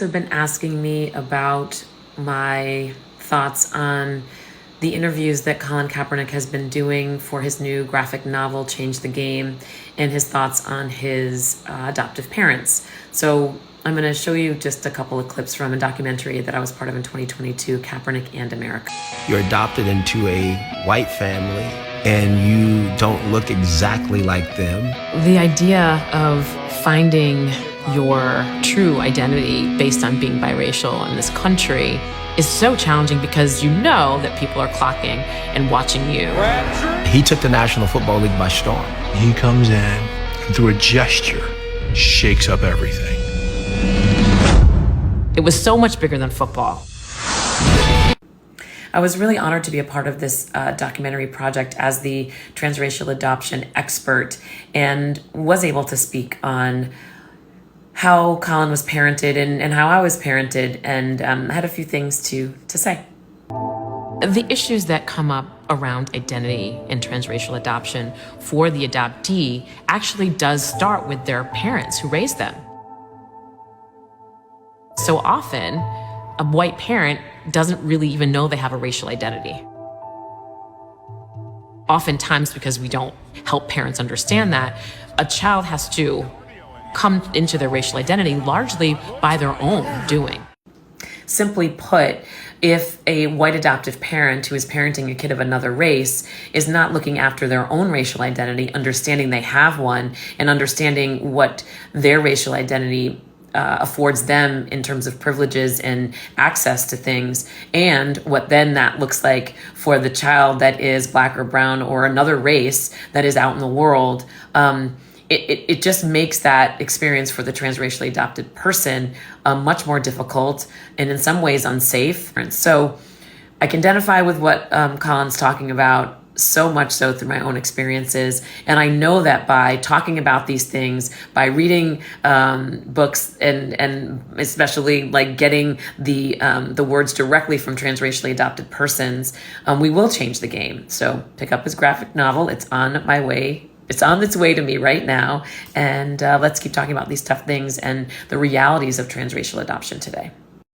Have been asking me about my thoughts on the interviews that Colin Kaepernick has been doing for his new graphic novel, Change the Game, and his thoughts on his adoptive parents. So I'm going to show you just a couple of clips from a documentary that I was part of in 2022, Kaepernick and America. You're adopted into a white family and you don't look exactly like them. The idea of finding your true identity based on being biracial in this country is so challenging because you know that people are clocking and watching you. He took the National Football League by storm. He comes in and through a gesture shakes up everything. It was so much bigger than football. I was really honored to be a part of this documentary project as the transracial adoption expert and was able to speak on how Colin was parented and how I was parented, and had a few things to say. The issues that come up around identity and transracial adoption for the adoptee actually does start with their parents who raised them. So often, a white parent doesn't really even know they have a racial identity. Oftentimes, because we don't help parents understand that, a child has to come into their racial identity largely by their own doing. Simply put, if a white adoptive parent who is parenting a kid of another race is not looking after their own racial identity, understanding they have one, and understanding what their racial identity affords them in terms of privileges and access to things, and what then that looks like for the child that is Black or brown or another race that is out in the world, it just makes that experience for the transracially adopted person much more difficult and in some ways unsafe. And so I can identify with what Colin's talking about, so much so through my own experiences. And I know that by talking about these things, by reading books and especially like getting the words directly from transracially adopted persons, we will change the game. So pick up his graphic novel. It's on my way. It's on its way to me right now. And let's keep talking about these tough things and the realities of transracial adoption today.